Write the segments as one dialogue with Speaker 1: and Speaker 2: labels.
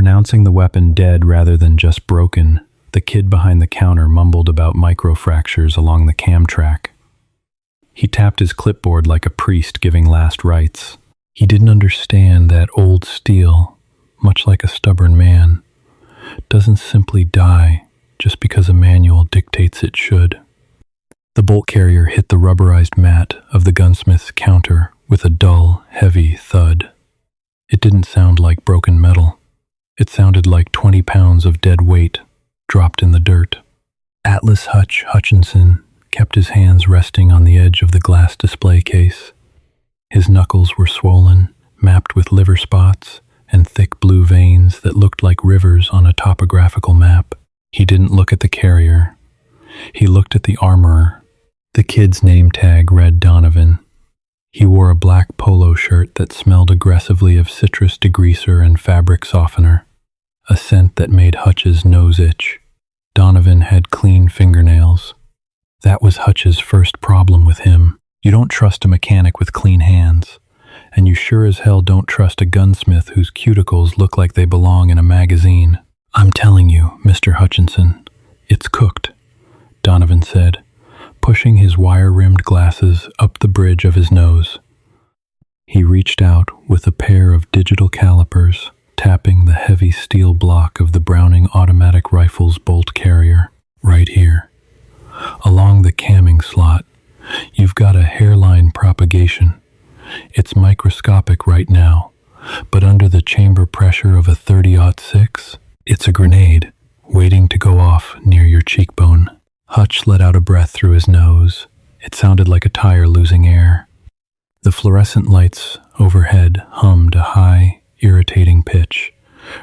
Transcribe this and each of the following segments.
Speaker 1: Pronouncing the weapon dead rather than just broken, the kid behind the counter mumbled about microfractures along the cam track. He tapped his clipboard like a priest giving last rites. He didn't understand that old steel, much like a stubborn man, doesn't simply die just because a manual dictates it should. The bolt carrier hit the rubberized mat of the gunsmith's counter with a dull, heavy thud. It didn't sound like broken metal. It sounded like 20 pounds of dead weight dropped in the dirt. Atlas Hutch Hutchinson kept his hands resting on the edge of the glass display case. His knuckles were swollen, mapped with liver spots and thick blue veins that looked like rivers on a topographical map. He didn't look at the carrier. He looked at the armorer. The kid's name tag read Donovan. He wore a black polo shirt that smelled aggressively of citrus degreaser and fabric softener, a scent that made Hutch's nose itch. Donovan had clean fingernails. That was Hutch's first problem with him. You don't trust a mechanic with clean hands, and you sure as hell don't trust a gunsmith whose cuticles look like they belong in a magazine. "I'm telling you, Mr. Hutchinson, it's cooked," Donovan said, pushing his wire-rimmed glasses up the bridge of his nose. He reached out with a pair of digital calipers, tapping the heavy steel block of the Browning automatic rifle's bolt carrier. "Right here. Along the camming slot, you've got a hairline propagation. It's microscopic right now, but under the chamber pressure of a 30-06, it's a grenade waiting to go off near your cheekbone." Hutch let out a breath through his nose. It sounded like a tire losing air. The fluorescent lights overhead hummed a high, irritating pitch,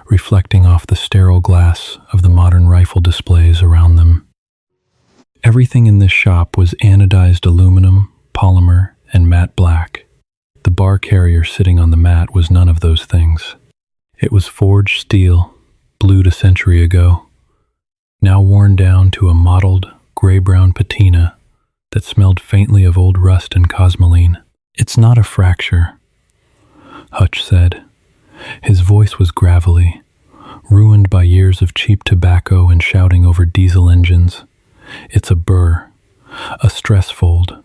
Speaker 1: reflecting off the sterile glass of the modern rifle displays around them. Everything in this shop was anodized aluminum, polymer, and matte black. The bar carrier sitting on the mat was none of those things. It was forged steel, blued a century ago, now worn down to a mottled, gray-brown patina that smelled faintly of old rust and cosmoline. "It's not a fracture," Hutch said. His voice was gravelly, ruined by years of cheap tobacco and shouting over diesel engines. "It's a burr, a stress fold.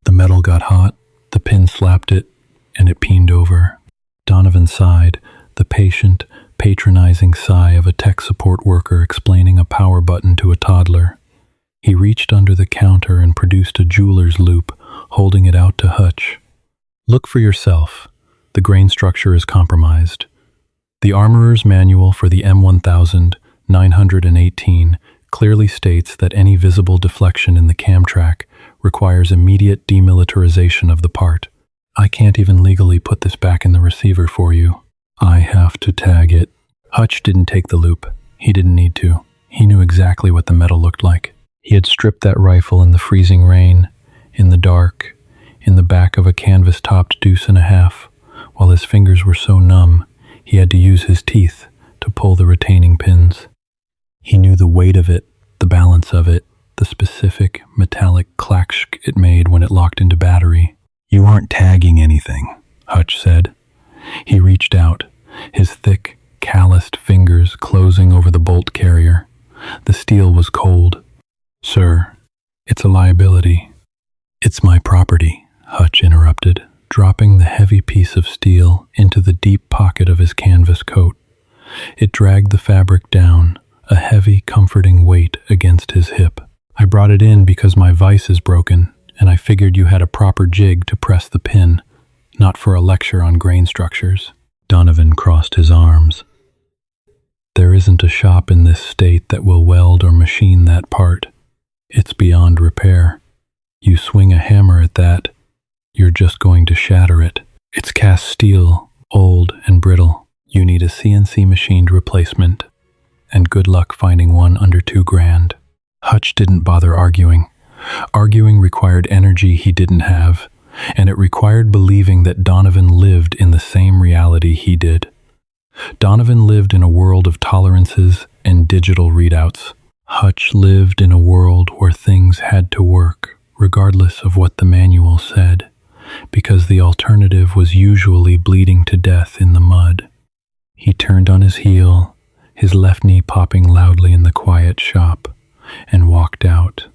Speaker 1: The metal got hot, the pin slapped it, and it peened over." Donovan sighed, the patient, patronizing sigh of a tech support worker explaining a power button to a toddler. He reached under the counter and produced a jeweler's loop, holding it out to Hutch. "Look for yourself. The grain structure is compromised. The armorer's manual for the M1918 clearly states that any visible deflection in the cam track requires immediate demilitarization of the part. I can't even legally put this back in the receiver for you. I have to tag it." Hutch didn't take the loop. He didn't need to. He knew exactly what the metal looked like. He had stripped that rifle in the freezing rain, in the dark, in the back of a canvas-topped deuce-and-a-half, while his fingers were so numb he had to use his teeth to pull the retaining pins. He knew the weight of it, the balance of it, the specific metallic clack it made when it locked into battery. "You aren't tagging anything," Hutch said. He reached out, his thick, calloused fingers closing over the bolt carrier. The steel was cold. "Sir, it's a liability." "It's my property," Hutch interrupted, dropping the heavy piece of steel into the deep pocket of his canvas coat. It dragged the fabric down, a heavy, comforting weight against his hip. "I brought it in because my vise is broken, and I figured you had a proper jig to press the pin, not for a lecture on grain structures." Donovan crossed his arms. "There isn't a shop in this state that will weld or machine that part. It's beyond repair. You swing a hammer at that, you're just going to shatter it. It's cast steel, old and brittle. You need a CNC machined replacement, and good luck finding one under $2,000. Hutch didn't bother arguing. Arguing required energy he didn't have, and it required believing that Donovan lived in the same reality he did. Donovan lived in a world of tolerances and digital readouts. Hutch lived in a world where things had to work, regardless of what the manual said, because the alternative was usually bleeding to death in the mud. He turned on his heel, his left knee popping loudly in the quiet shop, and walked out.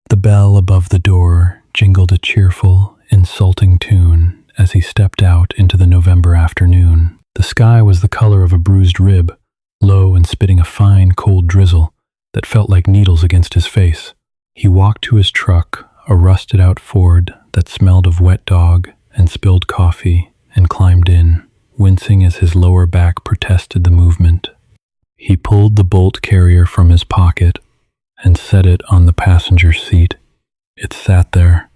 Speaker 1: The bell above the door jingled a cheerful, insulting tune as he stepped out into the November afternoon. The sky was the color of a bruised rib, low and spitting a fine, cold drizzle that felt like needles against his face. He walked to his truck, a rusted-out Ford that smelled of wet dog and spilled coffee, and climbed in, wincing as his lower back protested the movement. He pulled the bolt carrier from his pocket and set it on the passenger seat. It sat there,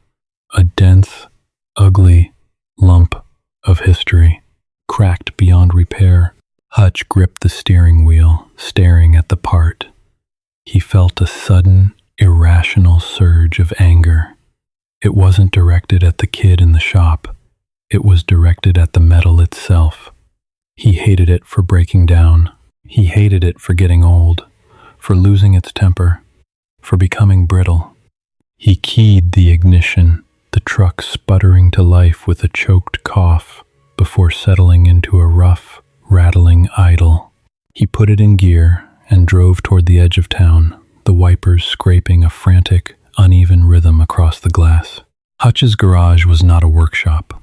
Speaker 1: a dense, ugly lump of history, cracked beyond repair. Hutch gripped the steering wheel, staring at the part. He felt a sudden, irrational surge of anger. It wasn't directed at the kid in the shop. It was directed at the metal itself. He hated it for breaking down. He hated it for getting old, for losing its temper, for becoming brittle. He keyed the ignition, the truck sputtering to life with a choked cough before settling into a rough, rattling idle. He put it in gear and drove toward the edge of town, the wipers scraping a frantic, uneven rhythm across the glass. Hutch's garage was not a workshop.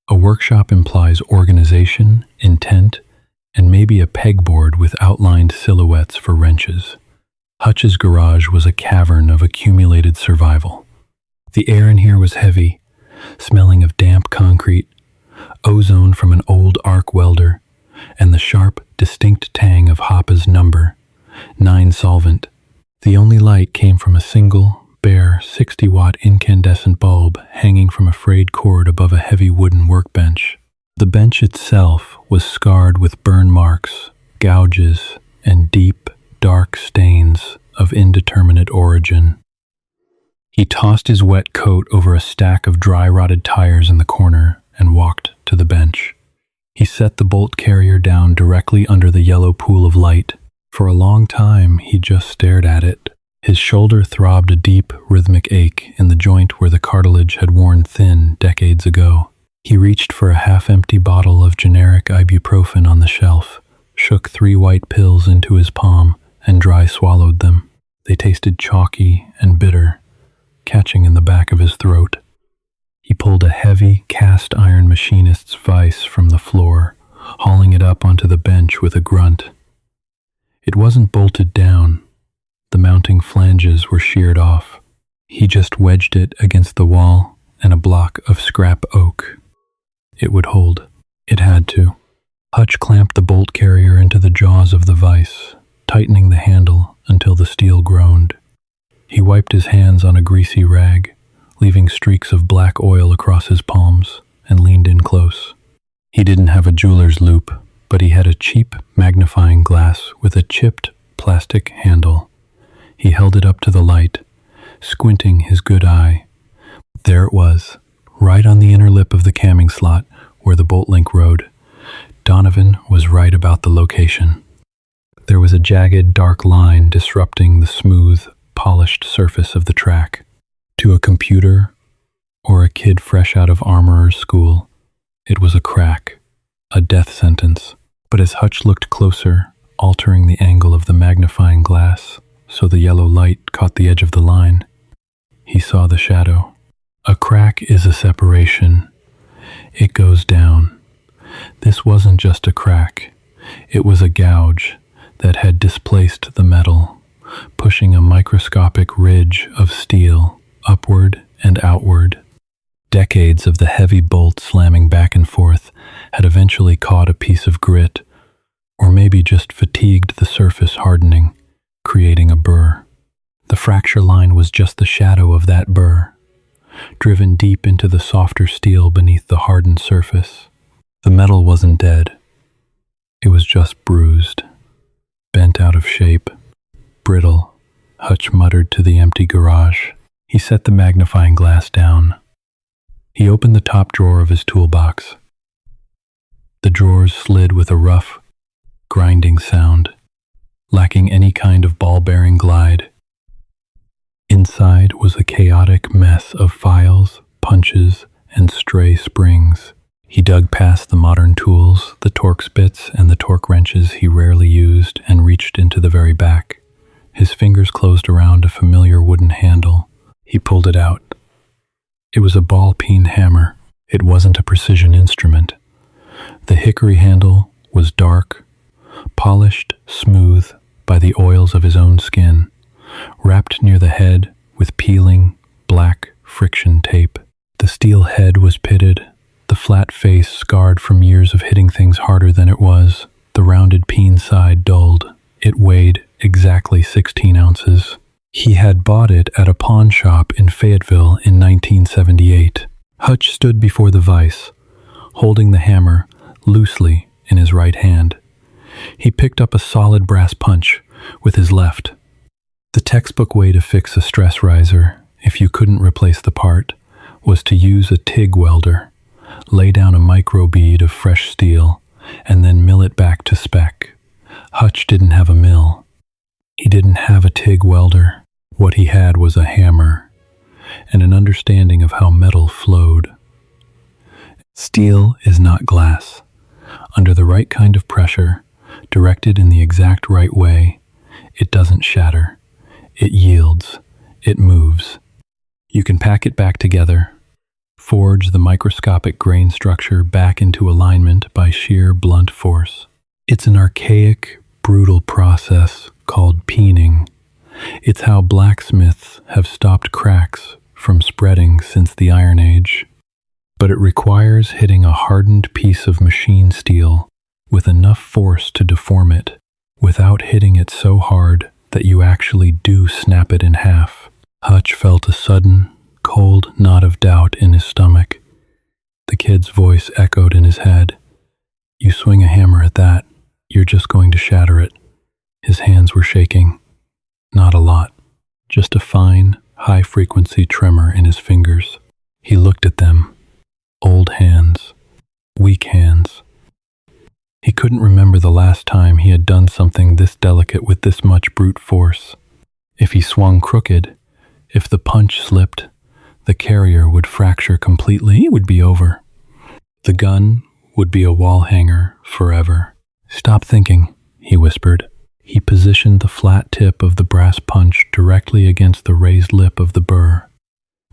Speaker 1: A workshop implies organization, intent, and maybe a pegboard with outlined silhouettes for wrenches. Hutch's garage was a cavern of accumulated survival. The air in here was heavy, smelling of damp concrete, ozone from an old arc welder, and the sharp, distinct tang of Hoppa's number 9 solvent. The only light came from a single, bare 60-watt incandescent bulb hanging from a frayed cord above a heavy wooden workbench. The bench itself was scarred with burn marks, gouges, and deep, dark stains of indeterminate origin. He tossed his wet coat over a stack of dry, rotted tires in the corner and walked to the bench. He set the bolt carrier down directly under the yellow pool of light. For a long time, he just stared at it. His shoulder throbbed a deep, rhythmic ache in the joint where the cartilage had worn thin decades ago. He reached for a half-empty bottle of generic ibuprofen on the shelf, shook 3 white pills into his palm, and dry swallowed them. They tasted chalky and bitter, catching in the back of his throat. He pulled a heavy, cast-iron machinist's vise from the floor, hauling it up onto the bench with a grunt. It wasn't bolted down. The mounting flanges were sheared off. He just wedged it against the wall and a block of scrap oak. It would hold. It had to. Hutch clamped the bolt carrier into the jaws of the vise, tightening the handle until the steel groaned. He wiped his hands on a greasy rag, leaving streaks of black oil across his palms, and leaned in close. He didn't have a jeweler's loupe, but he had a cheap magnifying glass with a chipped plastic handle. He held it up to the light, squinting his good eye. There it was, right on the inner lip of the camming slot where the bolt link rode. Donovan was right about the location. There was a jagged, dark line disrupting the smooth, polished surface of the track. To a computer or a kid fresh out of armorer's school, it was a crack, a death sentence. But as Hutch looked closer, altering the angle of the magnifying glass so the yellow light caught the edge of the line, he saw the shadow. A crack is a separation. It goes down. This wasn't just a crack. It was a gouge that had displaced the metal, pushing a microscopic ridge of steel upward and outward. Decades of the heavy bolt slamming back and forth had eventually caught a piece of grit, or maybe just fatigued the surface hardening, creating a burr. The fracture line was just the shadow of that burr, driven deep into the softer steel beneath the hardened surface. The metal wasn't dead. It was just bruised, bent out of shape, brittle, Hutch muttered to the empty garage. He set the magnifying glass down. He opened the top drawer of his toolbox. The drawers slid with a rough, grinding sound, lacking any kind of ball-bearing glide. Inside was a chaotic mess of files, punches, and stray springs. He dug past the modern tools, the Torx bits and the torque wrenches he rarely used, and reached into the very back. His fingers closed around a familiar wooden handle. He pulled it out. It was a ball-peen hammer. It wasn't a precision instrument. The hickory handle was dark, polished smooth by the oils of his own skin, wrapped near the head with peeling, black friction tape. The steel head was pitted, the flat face scarred from years of hitting things harder than it was, the rounded peen side dulled. It weighed exactly 16 ounces. He had bought it at a pawn shop in Fayetteville in 1978. Hutch stood before the vise, holding the hammer loosely in his right hand. He picked up a solid brass punch with his left. The textbook way to fix a stress riser, if you couldn't replace the part, was to use a TIG welder, lay down a micro bead of fresh steel, and then mill it back to spec. Hutch didn't have a mill. He didn't have a TIG welder. What he had was a hammer and an understanding of how metal flowed. Steel is not glass. Under the right kind of pressure, directed in the exact right way, it doesn't shatter. It yields. It moves. You can pack it back together, forge the microscopic grain structure back into alignment by sheer blunt force. It's an archaic, brutal process called peening. It's how blacksmiths have stopped cracks from spreading since the Iron Age. But it requires hitting a hardened piece of machine steel with enough force to deform it, without hitting it so hard that you actually do snap it in half. Hutch felt a sudden, cold knot of doubt in his stomach. The kid's voice echoed in his head. You swing a hammer at that, you're just going to shatter it. His hands were shaking. Not a lot, just a fine, high-frequency tremor in his fingers. He looked at them. Old hands. Weak hands. He couldn't remember the last time he had done something this delicate with this much brute force. If he swung crooked, if the punch slipped, the carrier would fracture completely. It would be over. The gun would be a wall hanger forever. Stop thinking, he whispered. He positioned the flat tip of the brass punch directly against the raised lip of the burr,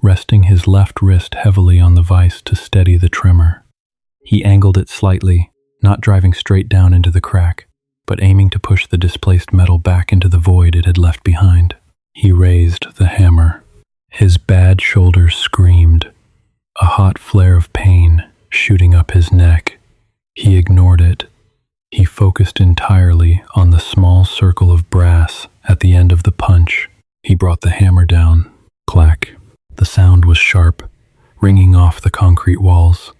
Speaker 1: resting his left wrist heavily on the vise to steady the tremor. He angled it slightly, not driving straight down into the crack, but aiming to push the displaced metal back into the void it had left behind. He raised the hammer. His bad shoulder screamed, a hot flare of pain shooting up his neck. He ignored it. He focused entirely on the small circle of brass at the end of the punch. He brought the hammer down. Clack. The sound was sharp, ringing off the concrete walls.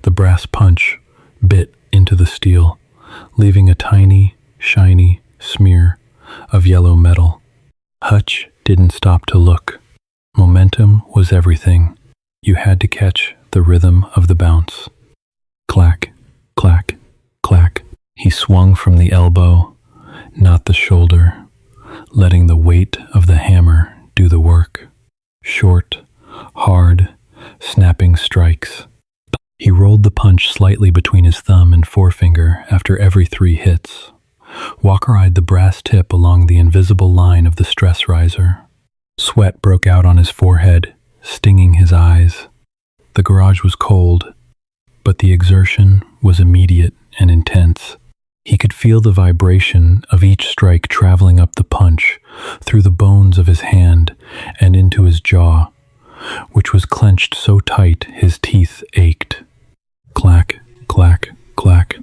Speaker 1: The brass punch bit into the steel, leaving a tiny, shiny smear of yellow metal. Hutch didn't stop to look. Momentum was everything. You had to catch the rhythm of the bounce. Clack, clack, clack. He swung from the elbow, not the shoulder, letting the weight of the hammer do the work. Short, hard, snapping strikes. He rolled the punch slightly between his thumb and forefinger after every 3 hits. Walker eyed the brass tip along the invisible line of the stress riser. Sweat broke out on his forehead, stinging his eyes. The garage was cold, but the exertion was immediate and intense. He could feel the vibration of each strike traveling up the punch, through the bones of his hand and into his jaw, which was clenched so tight his teeth ached. Clack, clack, clack.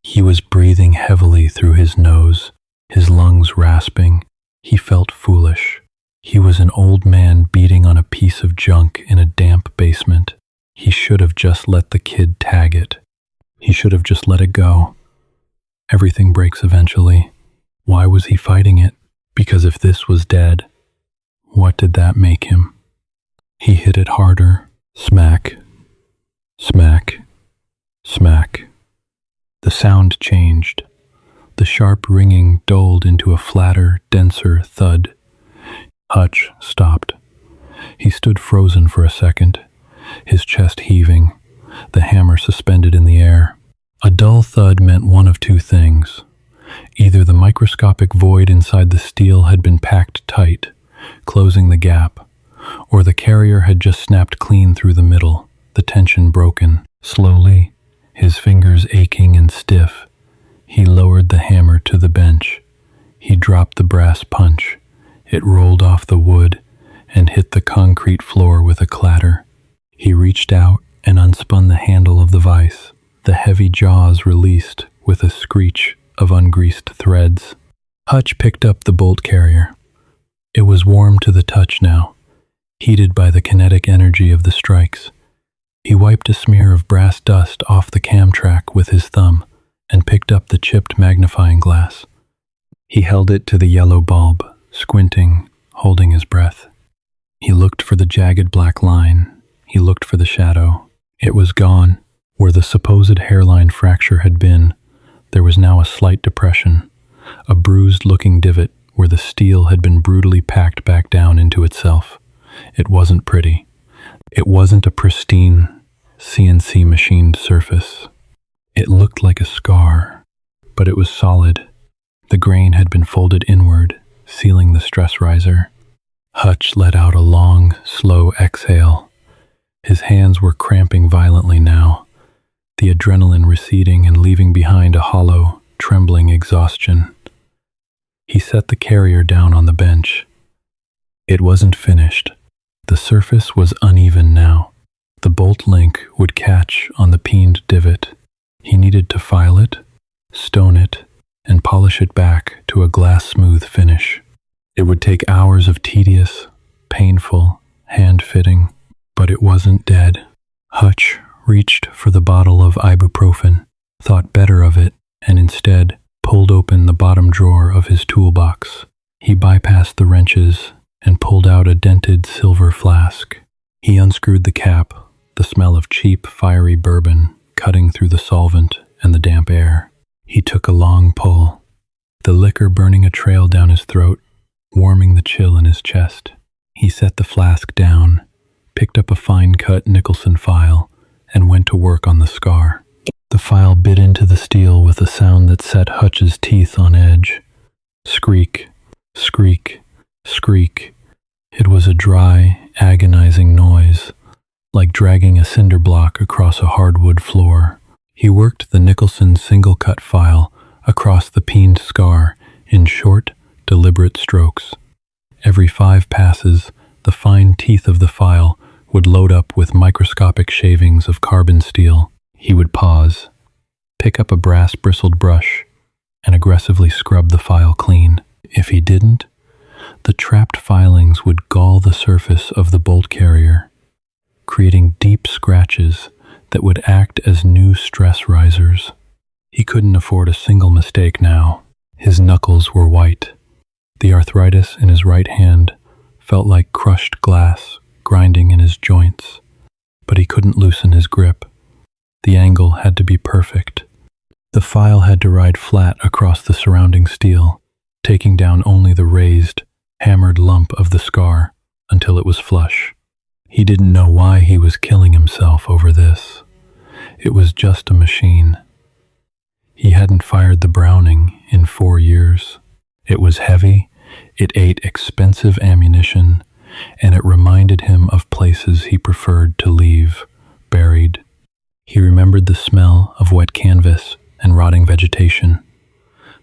Speaker 1: He was breathing heavily through his nose, his lungs rasping. He felt foolish. He was an old man beating on a piece of junk in a damp basement. He should have just let the kid tag it. He should have just let it go. Everything breaks eventually. Why was he fighting it? Because if this was dead, what did that make him? He hit it harder. Smack, smack, smack. The sound changed. The sharp ringing dulled into a flatter, denser thud. Hutch stopped. He stood frozen for a second, his chest heaving, the hammer suspended in the air. A dull thud meant one of two things. Either the microscopic void inside the steel had been packed tight, closing the gap, or the carrier had just snapped clean through the middle, the tension broken. Slowly, his fingers aching and stiff, he lowered the hammer to the bench. He dropped the brass punch. It rolled off the wood and hit the concrete floor with a clatter. He reached out and unspun the handle of the vise. The heavy jaws released with a screech of ungreased threads. Hutch picked up the bolt carrier. It was warm to the touch now, heated by the kinetic energy of the strikes. He wiped a smear of brass dust off the cam track with his thumb and picked up the chipped magnifying glass. He held it to the yellow bulb, squinting, holding his breath. He looked for the jagged black line. He looked for the shadow. It was gone. Where the supposed hairline fracture had been, there was now a slight depression, a bruised-looking divot where the steel had been brutally packed back down into itself. It wasn't pretty. It wasn't a pristine, CNC-machined surface. It looked like a scar, but it was solid. The grain had been folded inward, sealing the stress riser. Hutch let out a long, slow exhale. His hands were cramping violently now, the adrenaline receding and leaving behind a hollow, trembling exhaustion. He set the carrier down on the bench. It wasn't finished. The surface was uneven now. The bolt link would catch on the peened divot. He needed to file it, stone it, and polish it back to a glass-smooth finish. It would take hours of tedious, painful hand-fitting, but it wasn't dead. Hutch reached for the bottle of ibuprofen, thought better of it, and instead pulled open the bottom drawer of his toolbox. He bypassed the wrenches and pulled out a dented silver flask. He unscrewed the cap, the smell of cheap, fiery bourbon cutting through the solvent and the damp air. He took a long pull, the liquor burning a trail down his throat, warming the chill in his chest. He set the flask down, picked up a fine-cut Nicholson file, and went to work on the scar. The file bit into the steel with a sound that set Hutch's teeth on edge. Screak, screak, screak. It was a dry, agonizing noise, like dragging a cinder block across a hardwood floor. He worked the Nicholson single-cut file across the peened scar in short, deliberate strokes. Every 5 passes, the fine teeth of the file would load up with microscopic shavings of carbon steel. He would pause, pick up a brass-bristled brush, and aggressively scrub the file clean. If he didn't, the trapped filings would gall the surface of the bolt carrier, creating deep scratches that would act as new stress risers. He couldn't afford a single mistake now. His knuckles were white. The arthritis in his right hand felt like crushed glass grinding in his joints, but he couldn't loosen his grip. The angle had to be perfect. The file had to ride flat across the surrounding steel, taking down only the raised, hammered lump of the scar until it was flush. He didn't know why he was killing himself over this. It was just a machine. He hadn't fired the Browning in 4 years. It was heavy, it ate expensive ammunition, and it reminded him of places he preferred to leave, buried. He remembered the smell of wet canvas and rotting vegetation,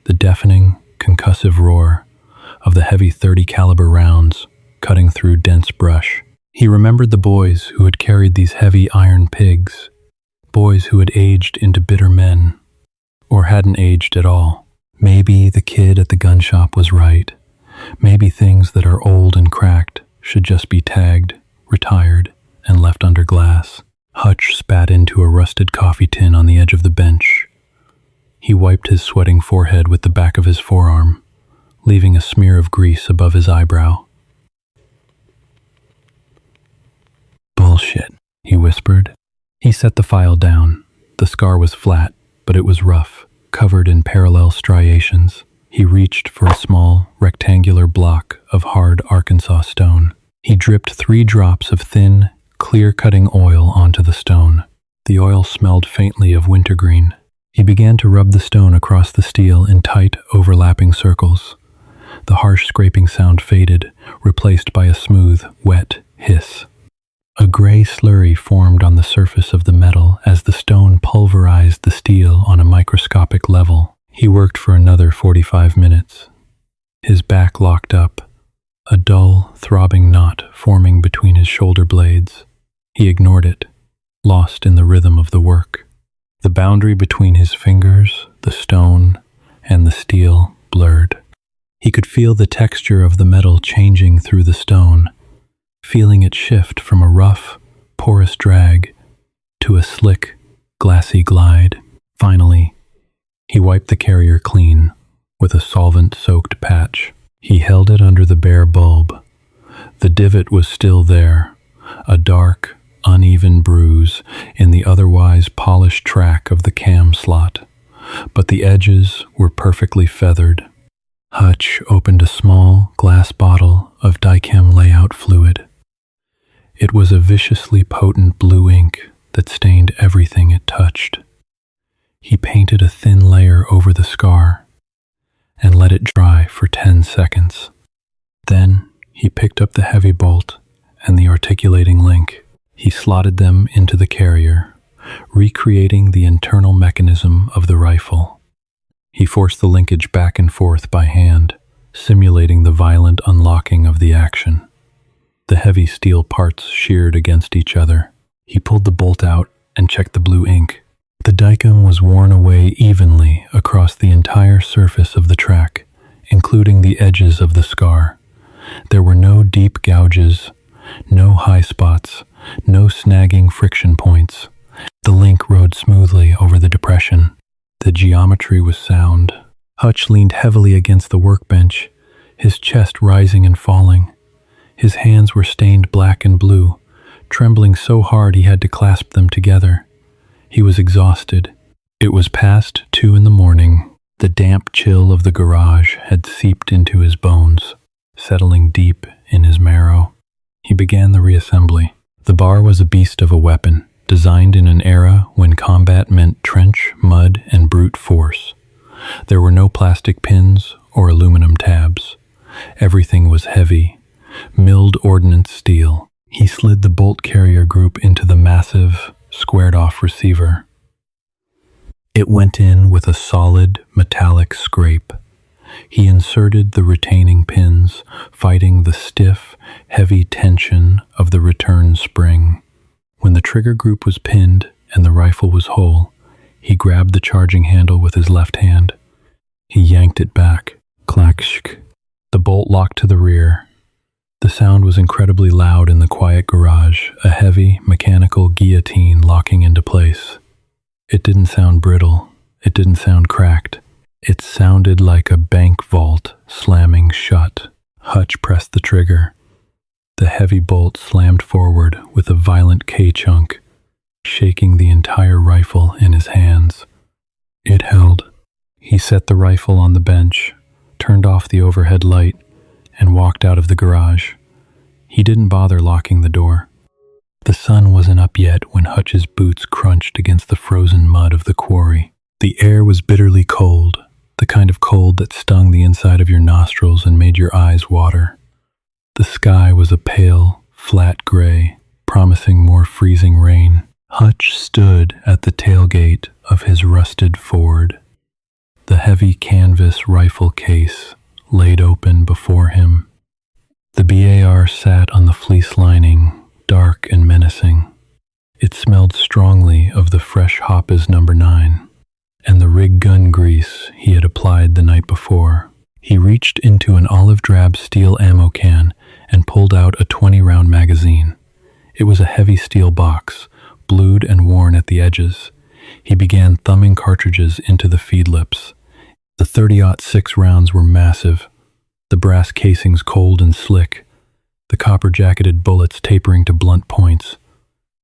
Speaker 1: the deafening, concussive roar of the heavy .30 caliber rounds cutting through dense brush. He remembered the boys who had carried these heavy iron pigs, boys who had aged into bitter men, or hadn't aged at all. Maybe the kid at the gun shop was right. Maybe things that are old and cracked should just be tagged, retired, and left under glass. Hutch spat into a rusted coffee tin on the edge of the bench. He wiped his sweating forehead with the back of his forearm, leaving a smear of grease above his eyebrow. "Bullshit," he whispered. He set the file down. The scar was flat, but it was rough, covered in parallel striations. He reached for a small, rectangular block of hard Arkansas stone. He dripped 3 drops of thin, clear-cutting oil onto the stone. The oil smelled faintly of wintergreen. He began to rub the stone across the steel in tight, overlapping circles. The harsh scraping sound faded, replaced by a smooth, wet hiss. A gray slurry formed on the surface of the metal as the stone pulverized the steel on a microscopic level. He worked for another 45 minutes. His back locked up, a dull, throbbing knot forming between his shoulder blades. He ignored it, lost in the rhythm of the work. The boundary between his fingers, the stone, and the steel blurred. He could feel the texture of the metal changing through the stone, feeling it shift from a rough, porous drag to a slick, glassy glide. Finally, he wiped the carrier clean with a solvent-soaked patch. He held it under the bare bulb. The divot was still there, a dark, uneven bruise in the otherwise polished track of the cam slot, but the edges were perfectly feathered. Hutch opened a small glass bottle of Dicam layout fluid. It was a viciously potent blue ink that stained everything it touched. He painted a thin layer over the scar and let it dry for 10 seconds. Then he picked up the heavy bolt and the articulating link. He slotted them into the carrier, recreating the internal mechanism of the rifle. He forced the linkage back and forth by hand, simulating the violent unlocking of the action. The heavy steel parts sheared against each other. He pulled the bolt out and checked the blue ink. The Dicam was worn away evenly across the entire surface of the track, including the edges of the scar. There were no deep gouges, no high spots, no snagging friction points. The link rode smoothly over the depression. The geometry was sound. Hutch leaned heavily against the workbench, his chest rising and falling. His hands were stained black and blue, trembling so hard he had to clasp them together. He was exhausted. It was past 2 a.m. The damp chill of the garage had seeped into his bones, settling deep in his marrow. He began the reassembly. The bar was a beast of a weapon, designed in an era when combat meant trench, mud, and brute force. There were no plastic pins or aluminum tabs. Everything was heavy, milled ordnance steel. He slid the bolt carrier group into the massive, squared-off receiver. It went in with a solid, metallic scrape. He inserted the retaining pins, fighting the stiff, heavy tension of the return spring. When the trigger group was pinned and the rifle was whole, he grabbed the charging handle with his left hand. He yanked it back. Clack-shk. The bolt locked to the rear. The sound was incredibly loud in the quiet garage, a heavy, mechanical guillotine locking into place. It didn't sound brittle. It didn't sound cracked. It sounded like a bank vault slamming shut. Hutch pressed the trigger. The heavy bolt slammed forward with a violent K-chunk, shaking the entire rifle in his hands. It held. He set the rifle on the bench, turned off the overhead light, and walked out of the garage. He didn't bother locking the door. The sun wasn't up yet when Hutch's boots crunched against the frozen mud of the quarry. The air was bitterly cold, the kind of cold that stung the inside of your nostrils and made your eyes water. The sky was a pale, flat gray, promising more freezing rain. Hutch stood at the tailgate of his rusted Ford. The heavy canvas rifle case laid open before him. The BAR sat on the fleece lining, dark and menacing. It smelled strongly of the fresh Hoppes No. 9 and the rig gun grease he had applied the night before. He reached into an olive-drab steel ammo can and pulled out a 20-round magazine. It was a heavy steel box, blued and worn at the edges. He began thumbing cartridges into the feed lips. The 30-06 rounds were massive, the brass casings cold and slick, the copper-jacketed bullets tapering to blunt points.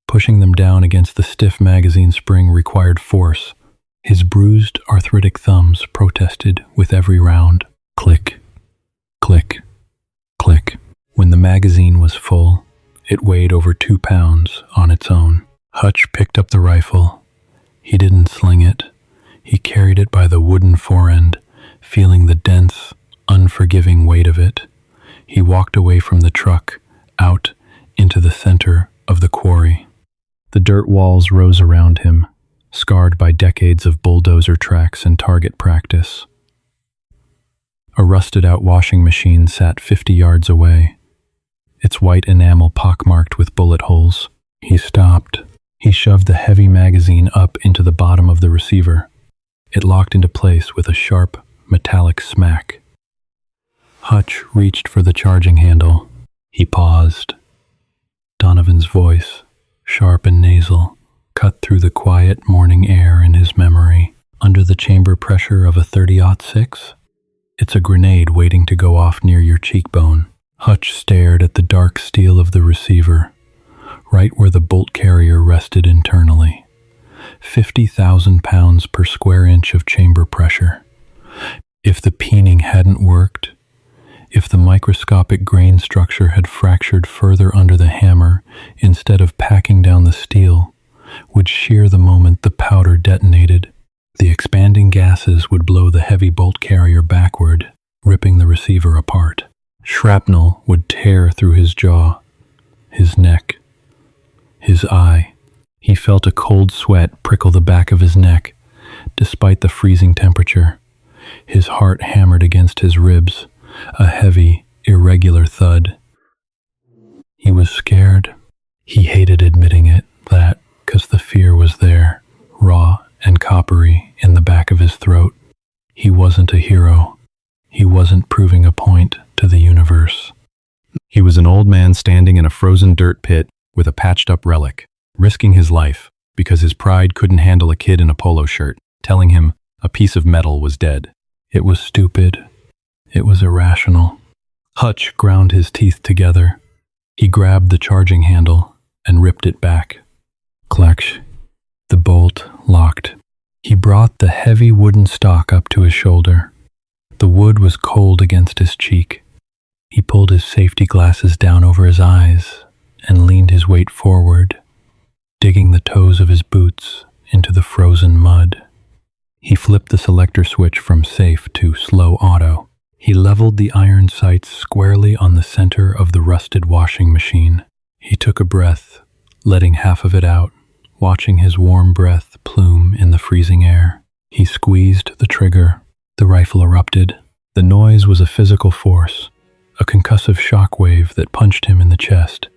Speaker 1: Pushing them down against the stiff magazine spring required force. His bruised, arthritic thumbs protested with every round. Click, click, click. When the magazine was full, it weighed over 2 pounds on its own. Hutch picked up the rifle. He didn't sling it. He carried it by the wooden forend, feeling the dense, unforgiving weight of it. He walked away from the truck, out into the center of the quarry. The dirt walls rose around him, scarred by decades of bulldozer tracks and target practice. A rusted-out washing machine sat 50 yards away, its white enamel pockmarked with bullet holes. He stopped. He shoved the heavy magazine up into the bottom of the receiver. It locked into place with a sharp, metallic smack. Hutch reached for the charging handle. He paused. Donovan's voice, sharp and nasal, cut through the quiet morning air in his memory. Under the chamber pressure of a 30-06? It's a grenade waiting to go off near your cheekbone. Hutch stared at the dark steel of the receiver, right where the bolt carrier rested internally. 50,000 pounds per square inch of chamber pressure. If the peening hadn't worked, if the microscopic grain structure had fractured further under the hammer instead of packing down the steel, would shear the moment the powder detonated. The expanding gases would blow the heavy bolt carrier backward, ripping the receiver apart. Shrapnel would tear through his jaw, his neck, his eye. He felt a cold sweat prickle the back of his neck, despite the freezing temperature. His heart hammered against his ribs, a heavy, irregular thud. He was scared. He hated admitting it, that, 'cause the fear was there, raw and coppery in the back of his throat. He wasn't a hero. He wasn't proving a point to the universe. He was an old man standing in a frozen dirt pit with a patched-up relic, risking his life because his pride couldn't handle a kid in a polo shirt, telling him a piece of metal was dead. It was stupid. It was irrational. Hutch ground his teeth together. He grabbed the charging handle and ripped it back. Clack. The bolt locked. He brought the heavy wooden stock up to his shoulder. The wood was cold against his cheek. He pulled his safety glasses down over his eyes and leaned his weight forward, digging the toes of his boots into the frozen mud. He flipped the selector switch from safe to slow auto. He leveled the iron sights squarely on the center of the rusted washing machine. He took a breath, letting half of it out, watching his warm breath plume in the freezing air. He squeezed the trigger. The rifle erupted. The noise was a physical force, a concussive shock wave that punched him in the chest.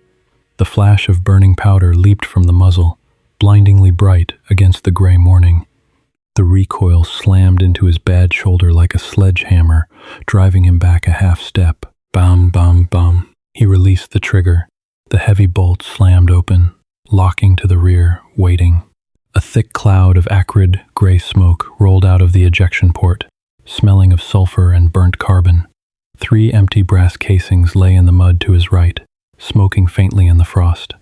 Speaker 1: The flash of burning powder leaped from the muzzle, blindingly bright against the gray morning. The recoil slammed into his bad shoulder like a sledgehammer, driving him back a half step. Bum, bum, bum. He released the trigger. The heavy bolt slammed open, locking to the rear, waiting. A thick cloud of acrid, gray smoke rolled out of the ejection port, smelling of sulfur and burnt carbon. 3 empty brass casings lay in the mud to his right, smoking faintly in the frost.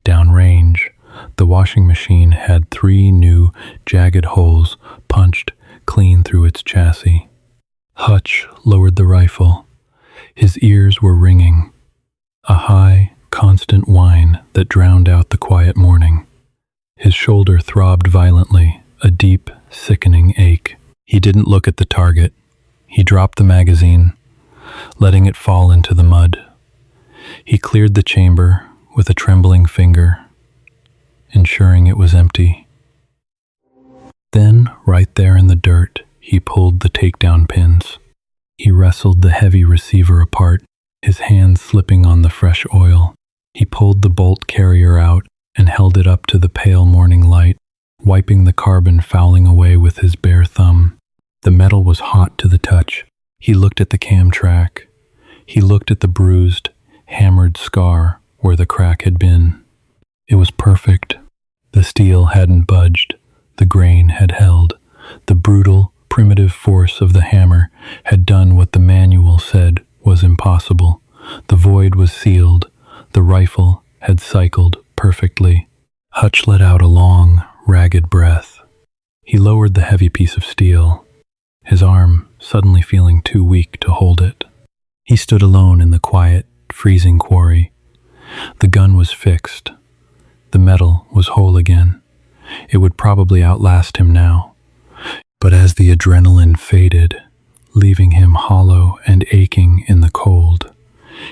Speaker 1: Downrange, the washing machine had 3 new, jagged holes punched clean through its chassis. Hutch lowered the rifle. His ears were ringing. A high, constant whine that drowned out the quiet morning. His shoulder throbbed violently, a deep, sickening ache. He didn't look at the target. He dropped the magazine, letting it fall into the mud. He cleared the chamber with a trembling finger, ensuring it was empty. Then, right there in the dirt, he pulled the takedown pins. He wrestled the heavy receiver apart, his hands slipping on the fresh oil. He pulled the bolt carrier out and held it up to the pale morning light, wiping the carbon fouling away with his bare thumb. The metal was hot to the touch. He looked at the cam track. He looked at the bruised, hammered scar where the crack had been. It was perfect. The steel hadn't budged. The grain had held. The brutal, primitive force of the hammer had done what the manual said was impossible. The void was sealed. The rifle had cycled perfectly. Hutch let out a long, ragged breath. He lowered the heavy piece of steel, his arm suddenly feeling too weak to hold it. He stood alone in the quiet, freezing quarry. The gun was fixed. The metal was whole again. It would probably outlast him now. But as the adrenaline faded, leaving him hollow and aching in the cold,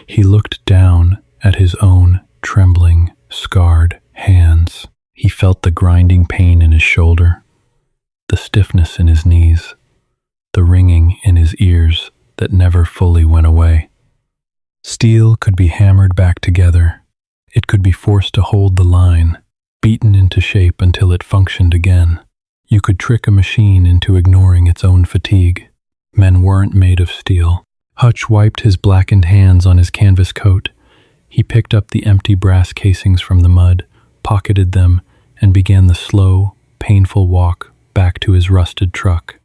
Speaker 1: he looked down at his own trembling, scarred hands. He felt the grinding pain in his shoulder, the stiffness in his knees, the ringing in his ears that never fully went away. Steel could be hammered back together. It could be forced to hold the line, beaten into shape until it functioned again. You could trick a machine into ignoring its own fatigue. Men weren't made of steel. Hutch wiped his blackened hands on his canvas coat. He picked up the empty brass casings from the mud, pocketed them, and began the slow, painful walk back to his rusted truck.